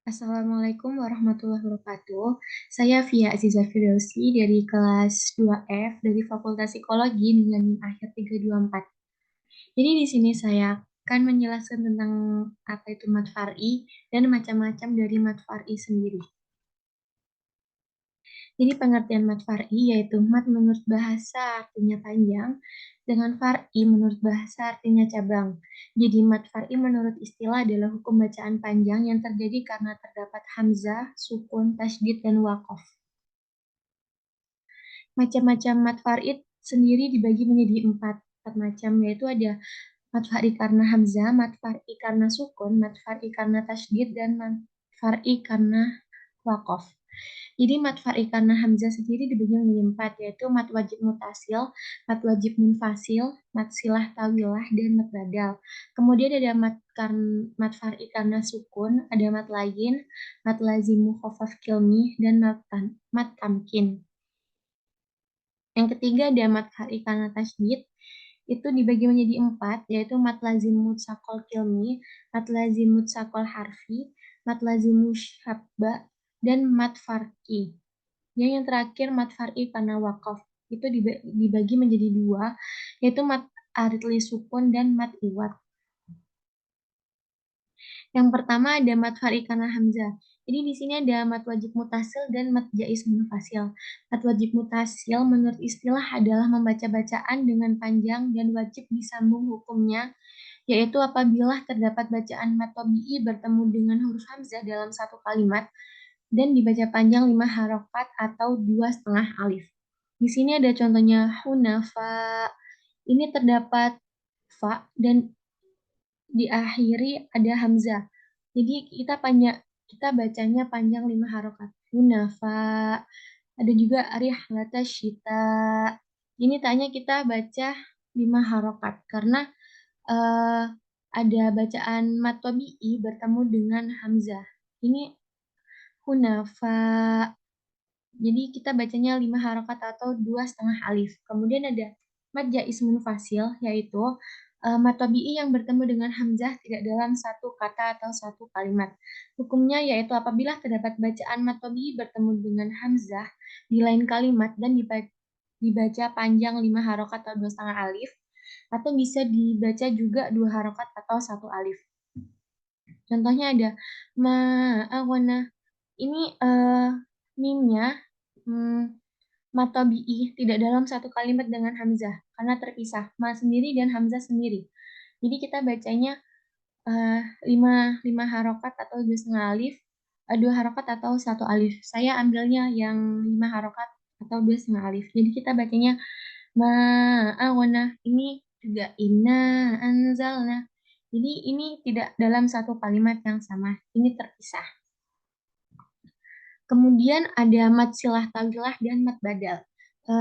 Assalamualaikum warahmatullahi wabarakatuh. Saya Via Aziza Firdausi dari kelas 2F dari Fakultas Psikologi dengan NIM akhir 324. Jadi di sini saya akan menjelaskan tentang apa itu mat far'i dan macam-macam dari mat far'i sendiri. Jadi pengertian mat far'i yaitu mat menurut bahasa artinya panjang, dengan far'i menurut bahasa artinya cabang. Jadi mat far'i menurut istilah adalah hukum bacaan panjang yang terjadi karena terdapat hamzah, sukun, tasydid, dan waqaf. Macam-macam mat far'i sendiri dibagi menjadi empat macam, yaitu ada mat far'i karena hamzah, mat far'i karena sukun, mat far'i karena tasydid, dan mat far'i karena waqaf. Jadi mat far'i karena hamzah sendiri dibagi menjadi empat, yaitu mat wajib mutasil, mat wajib munfasil, mat silah tawilah, dan mat badal. Kemudian ada mat far'i karena sukun, ada mat lain, mat lazim mukhafaf kilmi, dan mat tamkin. Yang ketiga ada mat far'i karena tasydid, itu dibagi menjadi empat, yaitu mat lazim mutsaqal kilmi, mat lazim mutsaqal harfi, mat lazim musyabba, dan mat farqi. Yang terakhir mat far'i karena wakaf itu dibagi menjadi dua, yaitu mat aridli sukun dan mat iwat. Yang pertama ada mat far'i karena hamzah. Jadi di sini ada mat wajib mutasil dan mat jaiz munfasil. Mat wajib mutasil menurut istilah adalah membaca bacaan dengan panjang dan wajib disambung hukumnya, yaitu apabila terdapat bacaan mat tabi'i bertemu dengan huruf hamzah dalam satu kalimat dan dibaca panjang 5 harokat atau 2,5 alif. Di sini ada contohnya hunafa. Ini terdapat fa dan diakhiri ada hamzah. Jadi kita bacanya panjang 5 harokat. Hunafa. Ada juga rihlata syita. Ini tanya kita baca 5 harokat karena eh, ada bacaan mat tabi'i bertemu dengan hamzah. Ini hunafa. Jadi kita bacanya 5 harokat atau 2,5 alif. Kemudian ada mad jaiz munfasil, yaitu mad tabi'i yang bertemu dengan hamzah tidak dalam satu kata atau satu kalimat. Hukumnya yaitu apabila terdapat bacaan mad tabi'i bertemu dengan hamzah di lain kalimat dan dibaca panjang 5 harokat atau 2,5 alif, atau bisa dibaca juga 2 harokat atau satu alif. Contohnya ada ma'awana. Ini mimnya mat tabi'i tidak dalam satu kalimat dengan hamzah karena terpisah, ma sendiri dan hamzah sendiri. Jadi kita bacanya uh, 5 harokat atau 2,5 alif, 2 harokat atau satu alif. Saya ambilnya yang 5 harokat atau 2,5 alif. Jadi kita bacanya ma'awana. Ini juga inna anzalna. Jadi ini tidak dalam satu kalimat yang sama. Ini terpisah. Kemudian ada mat silah tawilah dan mat badal.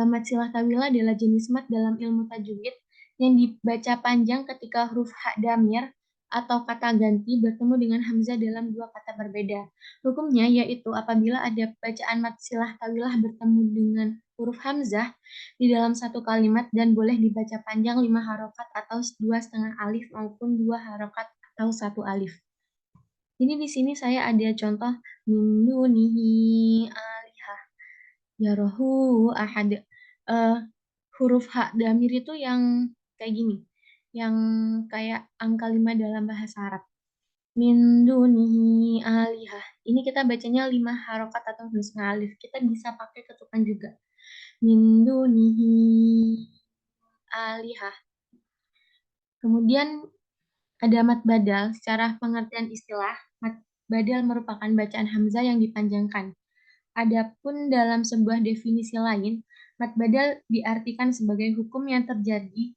Mat silah tawilah adalah jenis mat dalam ilmu tajwid yang dibaca panjang ketika huruf ha damir atau kata ganti bertemu dengan hamzah dalam dua kata berbeda. Hukumnya yaitu apabila ada bacaan mat silah tawilah bertemu dengan huruf hamzah di dalam satu kalimat dan boleh dibaca panjang 5 harokat atau 2,5 alif maupun 2 harokat atau satu alif. Jadi di sini saya ada contoh min dunihi alihah yarahu ahad. Eh, huruf ha damir itu yang kayak gini, yang kayak angka 5 dalam bahasa Arab. Min dunihi alihah. Ini kita bacanya 5 harokat atau tulis alif. Kita bisa pakai ketukan juga. Min dunihi alihah. Kemudian ada mat badal. Secara pengertian istilah, mat badal merupakan bacaan hamzah yang dipanjangkan. Adapun dalam sebuah definisi lain, mat badal diartikan sebagai hukum yang terjadi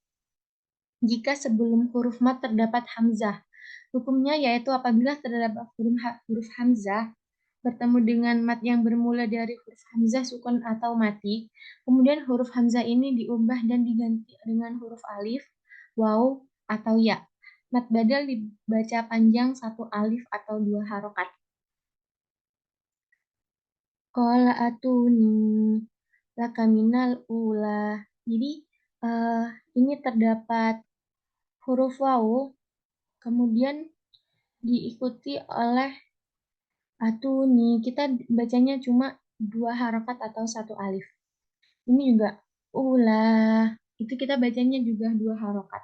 jika sebelum huruf mat terdapat hamzah. Hukumnya yaitu apabila terdapat huruf hamzah bertemu dengan mat yang bermula dari huruf hamzah sukun atau mati, kemudian huruf hamzah ini diubah dan diganti dengan huruf alif, waw, atau ya. Mat badal dibaca panjang satu alif atau 2 harokat. Qala atuni lakaminal ula. Jadi eh, ini terdapat huruf waw, kemudian diikuti oleh Atuh nih, kita bacanya cuma 2 harokat atau 1 alif. Ini juga ulah, itu kita bacanya juga 2 harokat.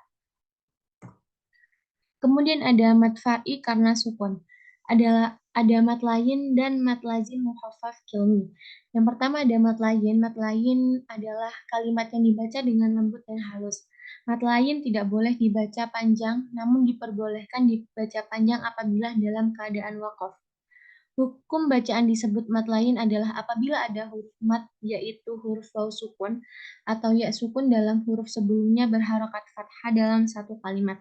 Kemudian ada mad far'i karena sukun. Ada mad lain dan mad lazim mukhaffaf kilmi. Yang pertama ada mad lain. Mad lain adalah kalimat yang dibaca dengan lembut dan halus. Mad lain tidak boleh dibaca panjang, namun diperbolehkan dibaca panjang apabila dalam keadaan waqaf. Hukum bacaan disebut mad lain adalah apabila ada huruf mad, yaitu huruf waw sukun atau ya sukun dalam huruf sebelumnya berharokat fathah dalam satu kalimat.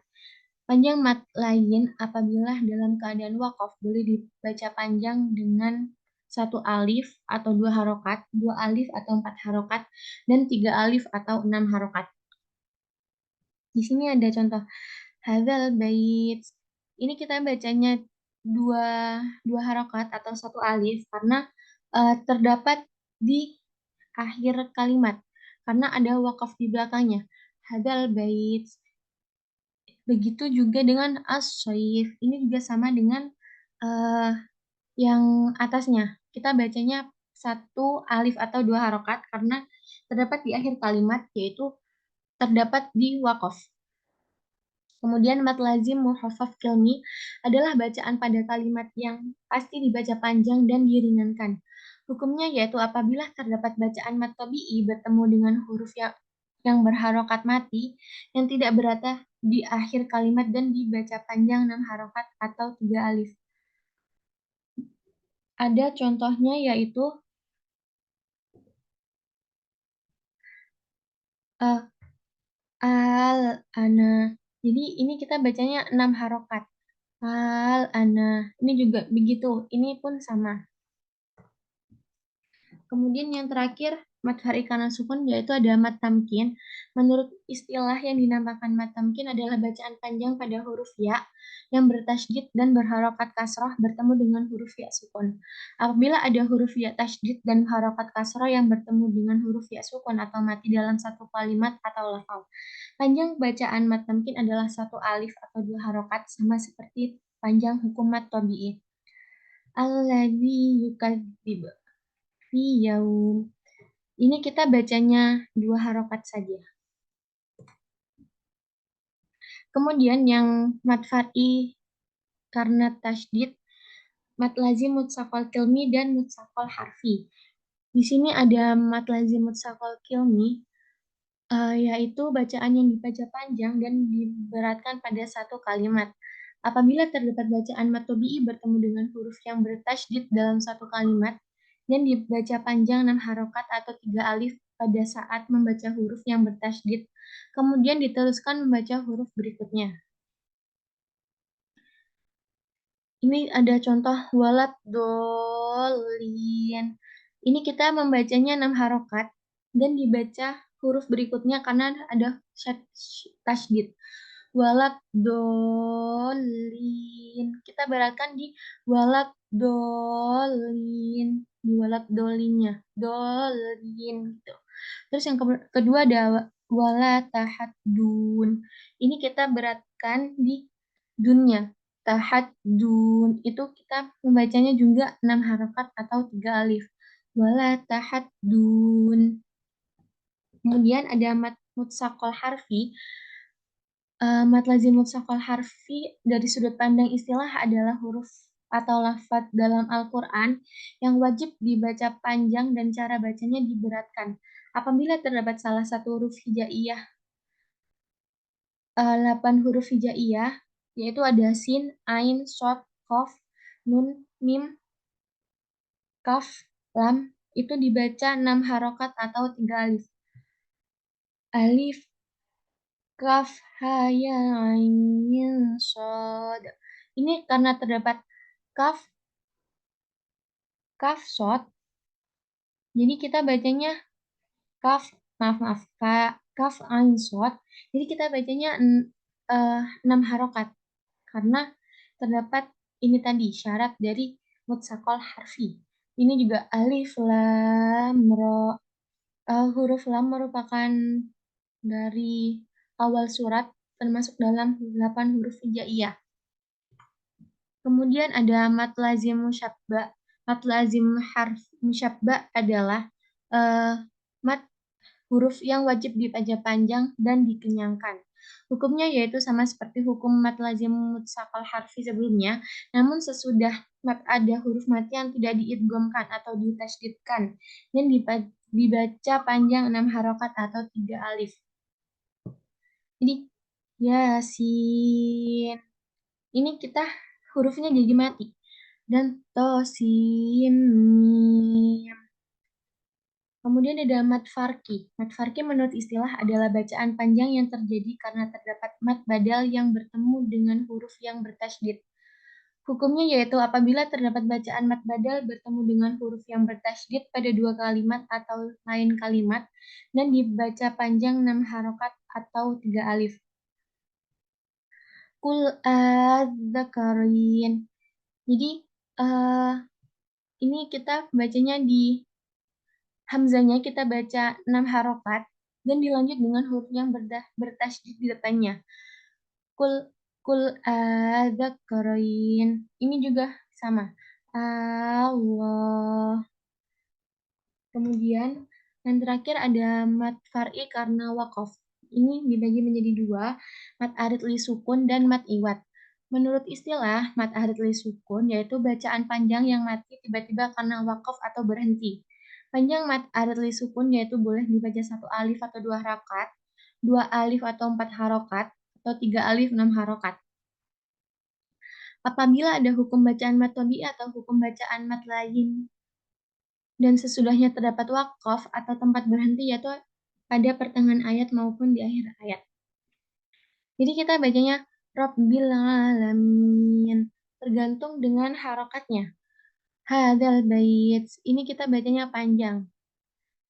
Panjang mad lain apabila dalam keadaan waqaf boleh dibaca panjang dengan 1 alif atau 2 harokat, 2 alif atau 4 harokat, dan 3 alif atau 6 harokat. Di sini ada contoh hadzal bait. Ini kita bacanya dua, 2 harokat atau 1 alif karena terdapat di akhir kalimat karena ada wakaf di belakangnya. Hadzal bait. Begitu juga dengan as-shaif. Ini juga sama dengan eh, yang atasnya. Kita bacanya 1 alif atau 2 harokat karena terdapat di akhir kalimat yaitu terdapat di wakaf. Kemudian mad lazim muhaffaf kilmi adalah bacaan pada kalimat yang pasti dibaca panjang dan diringankan. Hukumnya yaitu apabila terdapat bacaan mad tabi'i bertemu dengan huruf yang berharokat mati yang tidak berada di akhir kalimat dan dibaca panjang 6 harokat atau 3 alif. Ada contohnya yaitu eh, al-ana. Jadi ini kita bacanya 6 harokat. Al-ana. Ini juga begitu. Ini pun sama. Kemudian yang terakhir, mad far'i kana sukun, yaitu ada mad tamkin. Menurut istilah yang dinamakan mad tamkin adalah bacaan panjang pada huruf ya yang bertasydid dan berharokat kasroh bertemu dengan huruf ya sukun. Apabila ada huruf ya tasydid dan harokat kasroh yang bertemu dengan huruf ya sukun atau mati dalam satu kalimat atau lafal. Panjang bacaan mad tamkin adalah 1 alif atau 2 harokat sama seperti panjang hukum mad tabi'i. Alladzi yukadzib fi yaum. Ini kita bacanya 2 harokat saja. Kemudian yang mad far'i karena tasydid, mad lazim mutsaqal kilmi dan mutsaqal harfi. Di sini ada mad lazim mutsaqal kilmi, yaitu bacaan yang dibaca panjang dan diberatkan pada satu kalimat. Apabila terdapat bacaan mad tabi'i bertemu dengan huruf yang bertasydid dalam satu kalimat dan dibaca panjang 6 harokat atau 3 alif pada saat membaca huruf yang bertasydid, kemudian diteruskan membaca huruf berikutnya. Ini ada contoh walad dolin. Ini kita membacanya 6 harokat dan dibaca huruf berikutnya karena ada tasydid. Walad dolin. Kita beratkan di walad dolin. Di walad dolinnya. Dolin gitu. Terus yang kedua ada wala tahadun. Ini kita beratkan di dunnya. Tahadun. Itu kita membacanya juga 6 harokat atau 3 alif. Wala tahadun. Kemudian ada mutsaqal harfi. Mad lazim mutsaqal harfi dari sudut pandang istilah adalah huruf atau lafaz dalam Al-Quran yang wajib dibaca panjang dan cara bacanya diberatkan. Apabila terdapat salah satu huruf hijaiyah, 8 huruf hijaiyah, yaitu ada sin, ain, shod, kof, nun, mim, kaf, lam, itu dibaca 6 harokat atau 3 alif. Alif, kaf, ha, ya, ain, shod. Ini karena terdapat kaf, shod, jadi kita bacanya kaf, maaf, kaf, ain, shod. Jadi kita bacanya 6 harokat. Karena terdapat ini tadi syarat dari mutsaqal harfi. Ini juga alif, lam, ro. Huruf lam merupakan dari awal surat termasuk dalam 8 huruf hijaiyah. Kemudian ada mad lazim musyabba. Mad lazim harf musyabba adalah eh, mad huruf yang wajib dibaca panjang dan dikenyangkan. Hukumnya yaitu sama seperti hukum mad lazim mutsaqal harfi sebelumnya, namun sesudah mad ada huruf mati yang tidak diidghamkan atau ditasydidkan dan dibaca panjang 6 harokat atau 3 alif. Jadi Yasin. Ini kita hurufnya jadi mati. Dan tosin mim. Kemudian ada mad farki. Mad farki menurut istilah adalah bacaan panjang yang terjadi karena terdapat mad badal yang bertemu dengan huruf yang bertasydid. Hukumnya yaitu apabila terdapat bacaan mad badal bertemu dengan huruf yang bertasydid pada dua kalimat atau lain kalimat dan dibaca panjang 6 harokat atau 3 alif. Kul adzakarin. Jadi eh, ini kita bacanya di hamzanya kita baca 6 harokat dan dilanjut dengan huruf yang bertasydid di depannya. Kul kul adzakarin. Ini juga sama. Allah. Kemudian yang terakhir ada mad far'i karena waqaf. Ini dibagi menjadi dua, mad arid li sukun dan mad iwat. Menurut istilah, mad arid li sukun yaitu bacaan panjang yang mati tiba-tiba karena waqaf atau berhenti. Panjang mad arid li sukun yaitu boleh dibaca 1 alif atau 2 harokat, 2 alif atau 4 harokat, atau 3 alif 6 harokat. Apabila ada hukum bacaan mad tabi'i atau hukum bacaan mad lain dan sesudahnya terdapat wakaf atau tempat berhenti yaitu pada pertengahan ayat maupun di akhir ayat. Jadi kita bacanya Rabbil Alamin, tergantung dengan harokatnya. Hadal bait, ini kita bacanya panjang.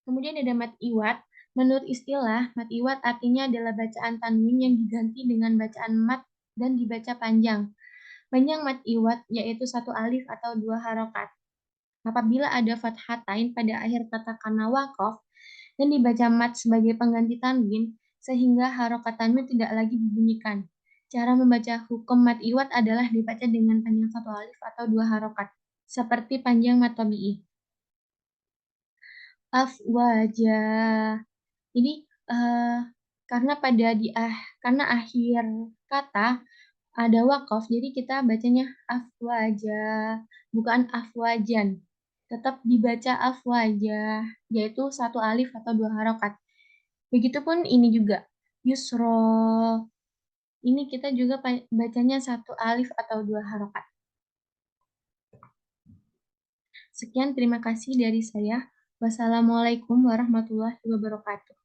Kemudian ada mat iwat. Menurut istilah, mat iwat artinya adalah bacaan tanwin yang diganti dengan bacaan mat dan dibaca panjang. Panjang mat iwat yaitu 1 alif atau 2 harokat. Apabila ada fathatain pada akhir kata kana waqaf dan dibaca mat sebagai pengganti tanwin, sehingga harokat tanwin tidak lagi dibunyikan. Cara membaca hukum mat iwat adalah dibaca dengan panjang 1 alif atau 2 harokat, seperti panjang mat tabi'i. Afwaja. Jadi eh, karena pada karena akhir kata ada wakaf, jadi kita bacanya afwaja, bukan afwajan. Tetap dibaca afwaja, yaitu 1 alif atau 2 harokat. Begitupun ini juga, yusro. Ini kita juga bacanya 1 alif atau 2 harokat. Sekian, terima kasih dari saya. Wassalamualaikum warahmatullahi wabarakatuh.